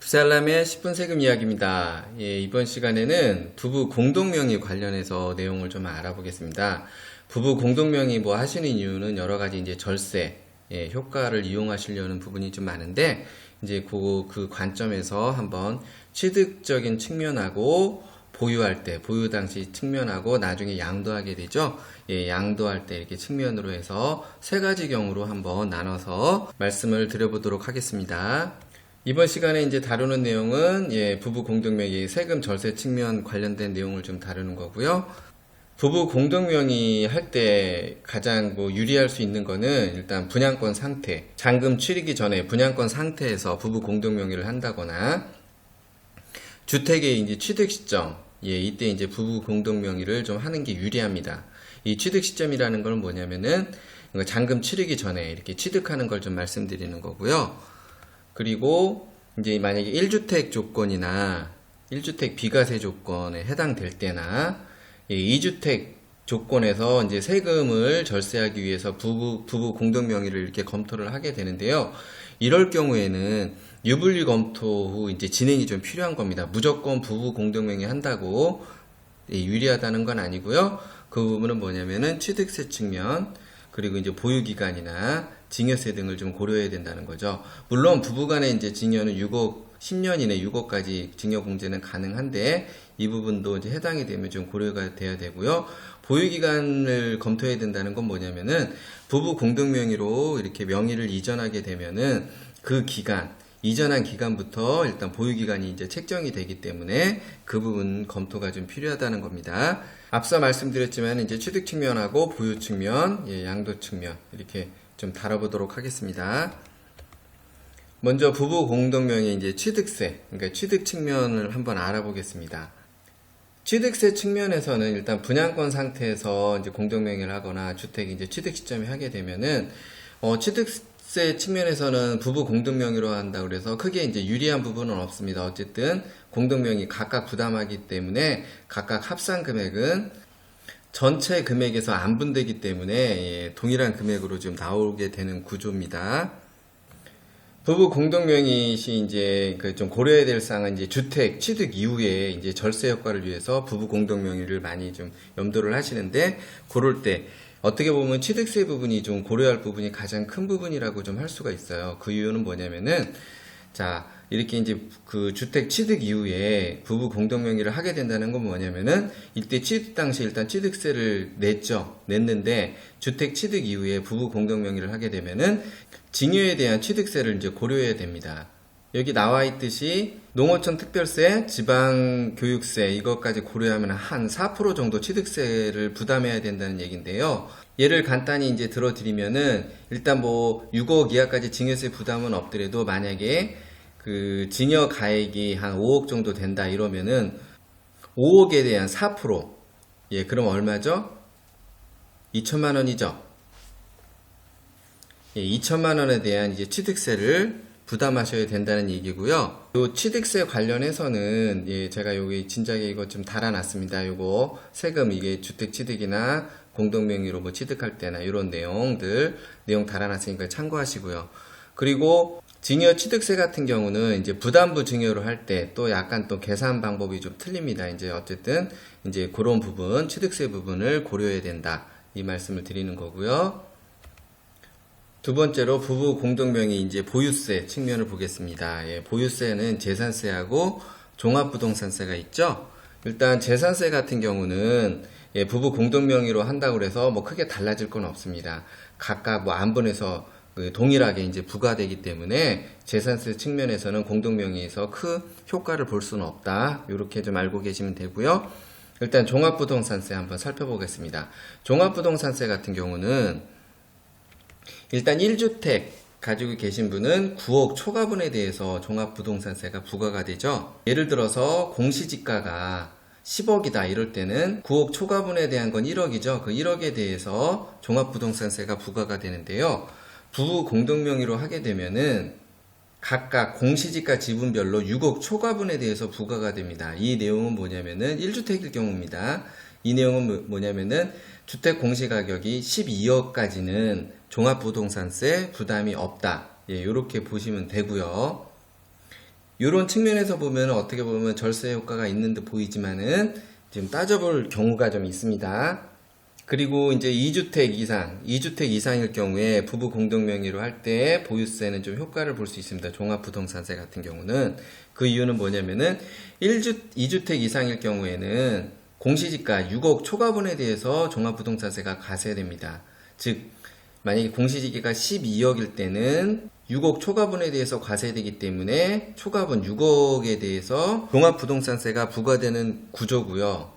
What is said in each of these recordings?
집살남의 10분 세금 이야기입니다. 이번 시간에는 부부 공동명의 관련해서 내용을 좀 알아보겠습니다. 부부 공동명의 뭐 하시는 이유는 여러 가지 이제 절세, 효과를 이용하시려는 부분이 좀 많은데, 이제 그 관점에서 한번 취득적인 측면하고 보유할 때, 보유 당시 측면하고 나중에 양도하게 되죠. 양도할 때 이렇게 측면으로 해서 세 가지 경우로 한번 나눠서 말씀을 드려보도록 하겠습니다. 이번 시간에 이제 다루는 내용은 부부 공동명의 세금 절세 측면 관련된 내용을 좀 다루는 거고요. 부부 공동명의 할 때 가장 유리할 수 있는 거는 일단 분양권 상태, 잔금 치르기 전에 분양권 상태에서 부부 공동명의를 한다거나 주택의 이제 취득 시점, 이때 이제 부부 공동명의를 좀 하는 게 유리합니다. 이 취득 시점이라는 건 뭐냐면은 잔금 치르기 전에 이렇게 취득하는 걸 좀 말씀드리는 거고요. 그리고 이제 만약에 1주택 조건이나 1주택 비과세 조건에 해당될 때나 2주택 조건에서 이제 세금을 절세하기 위해서 부부 공동명의를 이렇게 검토를 하게 되는데요. 이럴 경우에는 유불리 검토 후 이제 진행이 좀 필요한 겁니다. 무조건 부부 공동명의 한다고 유리하다는 건 아니고요. 그 부분은 뭐냐면은 취득세 측면, 그리고 이제 보유기간이나 징여세 등을 좀 고려해야 된다는 거죠. 물론 부부간의 이제 징여는 10년 이내 6억까지 징여공제는 가능한데, 이 부분도 이제 해당이 되면 좀 고려가 돼야 되고요. 보유기간을 검토해야 된다는 건 뭐냐면은 부부 공동명의로 이렇게 명의를 이전하게 되면은 그 기간, 이전한 기간부터 일단 보유기간이 이제 책정이 되기 때문에 그 부분 검토가 좀 필요하다는 겁니다. 앞서 말씀드렸지만 이제 취득 측면하고 보유 측면, 양도 측면 이렇게 좀 다뤄보도록 하겠습니다. 먼저 부부 공동명의 이제 취득세, 그러니까 취득 측면을 한번 알아보겠습니다. 취득세 측면에서는 일단 분양권 상태에서 이제 공동명의를 하거나 주택 이제 취득 시점에 하게 되면은 취득세 측면에서는 부부 공동명의로 한다 그래서 크게 이제 유리한 부분은 없습니다. 어쨌든 공동명의 각각 부담하기 때문에 각각 합산 금액은 전체 금액에서 안 분되기 때문에 동일한 금액으로 좀 나오게 되는 구조입니다. 부부 공동명의 시 이제 좀 고려해야 될 사항은 이제 주택 취득 이후에 이제 절세 효과를 위해서 부부 공동명의를 많이 좀 염두를 하시는데, 그럴 때 어떻게 보면 취득세 부분이 좀 고려할 부분이 가장 큰 부분이라고 좀 할 수가 있어요. 그 이유는 뭐냐면은, 이렇게 이제 그 주택 취득 이후에 부부 공동명의를 하게 된다는 건 뭐냐면은, 이때 취득 당시 일단 취득세를 냈는데, 주택 취득 이후에 부부 공동명의를 하게 되면은, 징여에 대한 취득세를 이제 고려해야 됩니다. 여기 나와 있듯이 농어촌 특별세, 지방교육세 이것까지 고려하면 한 4% 정도 취득세를 부담해야 된다는 얘기인데요. 예를 간단히 이제 들어드리면은, 일단 6억 이하까지 징여세 부담은 없더라도 만약에 그 징여 가액이 한 5억 정도 된다 이러면은 5억에 대한 4%, 그럼 얼마죠? 2천만 원이죠. 2천만 원에 대한 이제 취득세를 부담하셔야 된다는 얘기고요. 요 취득세 관련해서는 제가 여기 진작에 이거 좀 달아놨습니다. 요거 세금 이게 주택 취득이나 공동명의로 취득할 때나 이런 내용 달아놨으니까 참고하시고요. 그리고 징여 취득세 같은 경우는 이제 부담부 징여로 할 때 또 약간 또 계산 방법이 좀 틀립니다. 이제 어쨌든 이제 그런 부분, 취득세 부분을 고려해야 된다. 이 말씀을 드리는 거고요. 두 번째로 부부 공동명의 이제 보유세 측면을 보겠습니다. 보유세는 재산세하고 종합부동산세가 있죠. 일단 재산세 같은 경우는 부부 공동명의로 한다고 해서 크게 달라질 건 없습니다. 각각 안분해서 동일하게 이제 부과되기 때문에 재산세 측면에서는 공동명의에서 큰 효과를 볼 수는 없다. 이렇게 좀 알고 계시면 되고요. 일단 종합부동산세 한번 살펴보겠습니다. 종합부동산세 같은 경우는 일단 1주택 가지고 계신 분은 9억 초과분에 대해서 종합부동산세가 부과가 되죠. 예를 들어서 공시지가가 10억이다 이럴 때는 9억 초과분에 대한 건 1억이죠. 그 1억에 대해서 종합부동산세가 부과가 되는데요. 부부 공동명의로 하게 되면은 각각 공시지가 지분별로 6억 초과분에 대해서 부과가 됩니다. 이 내용은 뭐냐면은 1주택일 경우입니다. 이 내용은 뭐냐면은 주택 공시가격이 12억까지는 종합부동산세 부담이 없다. 이렇게 보시면 되고요. 이런 측면에서 보면 어떻게 보면 절세 효과가 있는 듯 보이지만은 지금 따져볼 경우가 좀 있습니다. 그리고 이제 2주택 이상일 경우에 부부 공동명의로 할 때 보유세는 좀 효과를 볼 수 있습니다. 종합부동산세 같은 경우는. 그 이유는 뭐냐면은 2주택 이상일 경우에는 공시지가 6억 초과분에 대해서 종합부동산세가 과세됩니다. 즉, 만약에 공시지가가 12억일 때는 6억 초과분에 대해서 과세되기 때문에 초과분 6억에 대해서 종합부동산세가 부과되는 구조고요.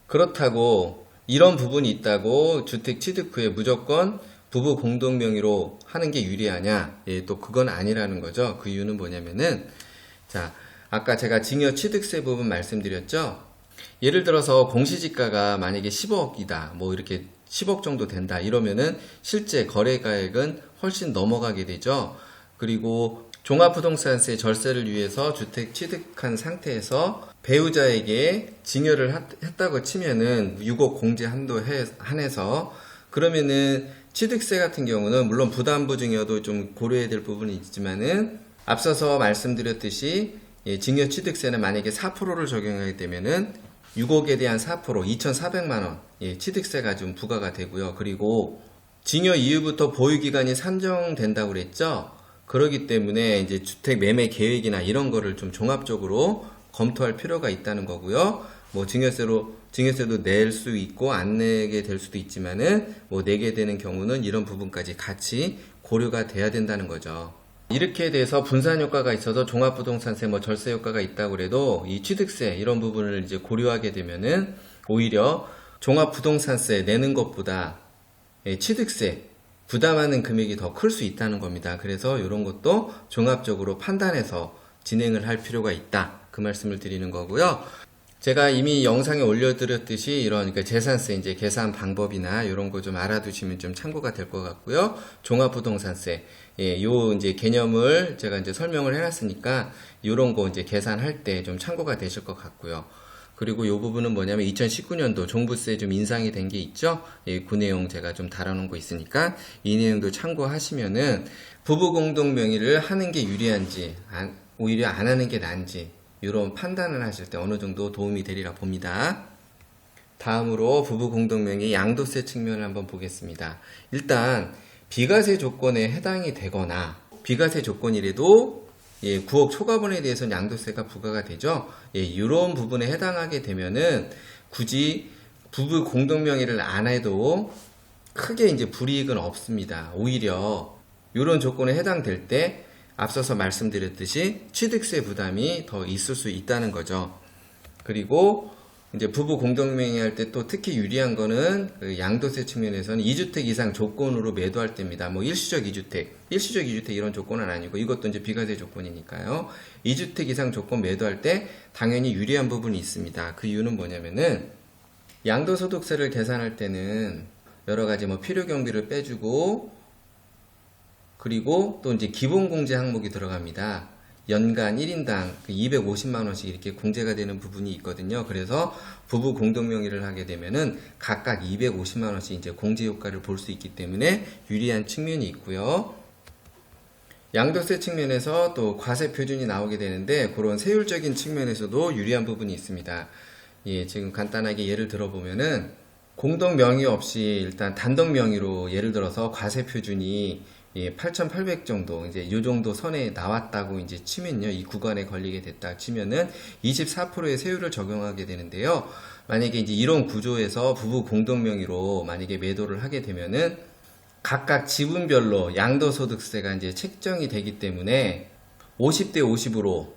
그렇다고 이런 부분이 있다고 주택 취득 후에 무조건 부부 공동 명의로 하는 게 유리하냐? 예, 또 그건 아니라는 거죠. 그 이유는 뭐냐면은, 자, 아까 제가 증여 취득세 부분 말씀드렸죠? 예를 들어서 공시지가가 만약에 10억이다. 뭐 이렇게 10억 정도 된다. 이러면은 실제 거래가액은 훨씬 넘어가게 되죠. 그리고 종합부동산세 절세를 위해서 주택 취득한 상태에서 배우자에게 증여를 했다고 치면은 6억 공제 한도에 한해서 그러면은 취득세 같은 경우는 물론 부담부 증여도 좀 고려해야 될 부분이 있지만은 앞서서 말씀드렸듯이 증여 취득세는 만약에 4%를 적용하게 되면은 6억에 대한 4% 2,400만 원 취득세가 좀 부과가 되고요. 그리고 증여 이후부터 보유기간이 산정된다고 그랬죠. 그렇기 때문에 이제 주택 매매 계획이나 이런 거를 좀 종합적으로 검토할 필요가 있다는 거고요. 뭐 증여세도 낼 수 있고 안 내게 될 수도 있지만은 뭐 내게 되는 경우는 이런 부분까지 같이 고려가 돼야 된다는 거죠. 이렇게 돼서 분산 효과가 있어서 종합부동산세 뭐 절세 효과가 있다고 그래도 이 취득세 이런 부분을 이제 고려하게 되면은 오히려 종합부동산세 내는 것보다 취득세 부담하는 금액이 더 클 수 있다는 겁니다. 그래서 이런 것도 종합적으로 판단해서 진행을 할 필요가 있다. 그 말씀을 드리는 거고요. 제가 이미 영상에 올려드렸듯이 이런 그러니까 재산세 이제 계산 방법이나 이런 거 좀 알아두시면 좀 참고가 될 것 같고요. 종합부동산세 요 이제 개념을 제가 이제 설명을 해놨으니까 이런 거 이제 계산할 때 좀 참고가 되실 것 같고요. 그리고 이 부분은 뭐냐면 2019년도 종부세 좀 인상이 된 게 있죠. 그 내용 제가 좀 다뤄놓은 거 있으니까 이 내용도 참고하시면은 부부 공동 명의를 하는 게 유리한지 오히려 안 하는 게 나은지 이런 판단을 하실 때 어느 정도 도움이 되리라 봅니다. 다음으로 부부 공동 명의 양도세 측면을 한번 보겠습니다. 일단 비과세 조건에 해당이 되거나 비과세 조건이라도 9억 초과분에 대해서는 양도세가 부과가 되죠. 이런 부분에 해당하게 되면은 굳이 부부 공동명의를 안 해도 크게 이제 불이익은 없습니다. 오히려 이런 조건에 해당될 때 앞서서 말씀드렸듯이 취득세 부담이 더 있을 수 있다는 거죠. 그리고 이제 부부 공동명의 할 때 또 특히 유리한 거는 그 양도세 측면에서는 2주택 이상 조건으로 매도할 때입니다. 뭐 일시적 2주택 이런 조건은 아니고 이것도 이제 비과세 조건이니까요. 2주택 이상 조건 매도할 때 당연히 유리한 부분이 있습니다. 그 이유는 뭐냐면은 양도소득세를 계산할 때는 여러 가지 뭐 필요 경비를 빼주고 그리고 또 이제 기본공제 항목이 들어갑니다. 연간 1인당 250만원씩 이렇게 공제가 되는 부분이 있거든요. 그래서 부부 공동명의를 하게 되면은 각각 250만원씩 이제 공제 효과를 볼 수 있기 때문에 유리한 측면이 있고요. 양도세 측면에서 또 과세 표준이 나오게 되는데 그런 세율적인 측면에서도 유리한 부분이 있습니다. 지금 간단하게 예를 들어보면은 공동 명의 없이 일단 단독 명의로 예를 들어서 과세 표준이 8,800 정도, 이제 요 정도 선에 나왔다고 이제 치면요. 이 구간에 걸리게 됐다 치면은 24%의 세율을 적용하게 되는데요. 만약에 이제 이런 구조에서 부부 공동명의로 만약에 매도를 하게 되면은 각각 지분별로 양도소득세가 이제 책정이 되기 때문에 50대 50으로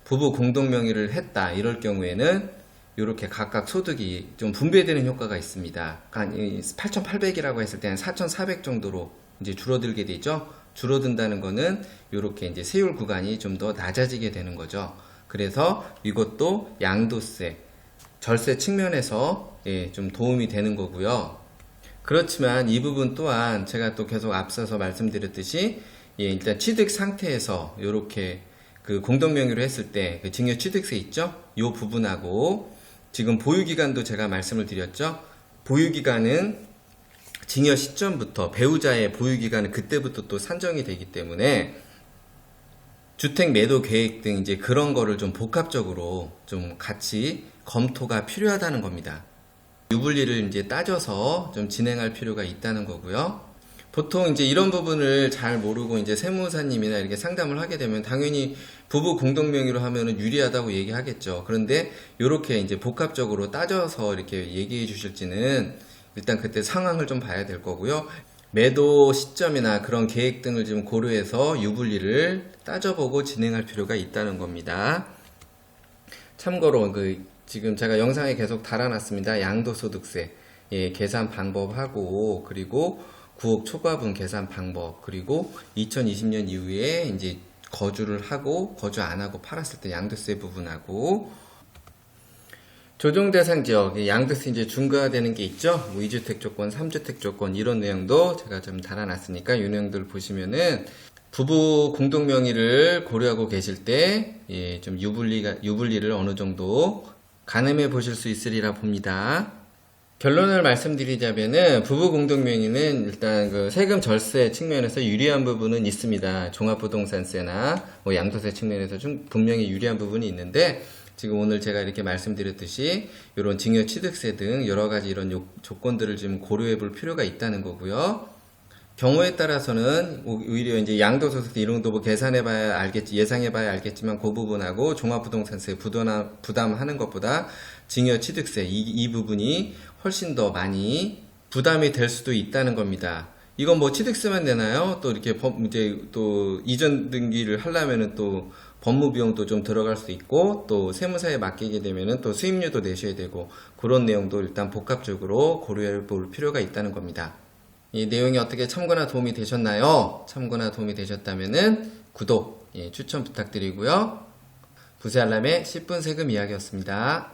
부부 공동명의를 했다. 이럴 경우에는 이렇게 각각 소득이 좀 분배되는 효과가 있습니다. 8,800이라고 했을 때는 4,400 정도로 이제 줄어들게 되죠. 줄어든다는 거는 이렇게 이제 세율 구간이 좀 더 낮아지게 되는 거죠. 그래서 이것도 양도세, 절세 측면에서 좀 도움이 되는 거고요. 그렇지만 이 부분 또한 제가 또 계속 앞서서 말씀드렸듯이 일단 취득 상태에서 이렇게 그 공동명의로 했을 때 그 증여 취득세 있죠? 이 부분하고 지금 보유기간도 제가 말씀을 드렸죠. 보유기간은 증여 시점부터 배우자의 보유기간은 그때부터 또 산정이 되기 때문에 주택 매도 계획 등 이제 그런 거를 좀 복합적으로 좀 같이 검토가 필요하다는 겁니다. 유불리를 이제 따져서 좀 진행할 필요가 있다는 거고요. 보통 이제 이런 부분을 잘 모르고 이제 세무사님이나 이렇게 상담을 하게 되면 당연히 부부 공동명의로 하면은 유리하다고 얘기하겠죠. 그런데 이렇게 이제 복합적으로 따져서 이렇게 얘기해 주실지는 일단 그때 상황을 좀 봐야 될 거고요. 매도 시점이나 그런 계획 등을 좀 고려해서 유불리를 따져보고 진행할 필요가 있다는 겁니다. 참고로 지금 제가 영상에 계속 달아놨습니다. 양도소득세 계산 방법하고 그리고 9억 초과분 계산 방법 그리고 2020년 이후에 이제 거주를 하고 거주 안 하고 팔았을 때 양도세 부분하고 조정 대상 지역 양도세 이제 중과되는 게 있죠. 뭐 2주택 조건, 3주택 조건 이런 내용도 제가 좀 달아놨으니까 이 내용들 보시면은 부부 공동 명의를 고려하고 계실 때 좀 유불리를 어느 정도 가늠해 보실 수 있으리라 봅니다. 결론을 말씀드리자면은 부부 공동명의는 일단 그 세금 절세 측면에서 유리한 부분은 있습니다. 종합부동산세나 뭐 양도세 측면에서 좀 분명히 유리한 부분이 있는데 지금 오늘 제가 이렇게 말씀드렸듯이 이런 증여취득세 등 여러 가지 이런 조건들을 좀 고려해 볼 필요가 있다는 거고요. 경우에 따라서는 오히려 이제 양도소득세 이런 것도 뭐 계산해봐야 알겠지, 예상해봐야 알겠지만 그 부분하고 종합부동산세 부담하는 것보다 증여취득세 이 부분이 훨씬 더 많이 부담이 될 수도 있다는 겁니다. 이건 뭐 취득세만 내나요? 또 이렇게 이제 또 이전 등기를 하려면은 또 법무 비용도 좀 들어갈 수 있고 또 세무사에 맡기게 되면은 또 수임료도 내셔야 되고 그런 내용도 일단 복합적으로 고려해 볼 필요가 있다는 겁니다. 이 내용이 어떻게 참고나 도움이 되셨나요? 참고나 도움이 되셨다면은 구독 추천 부탁드리고요. 부세 알람의 10분 세금 이야기였습니다.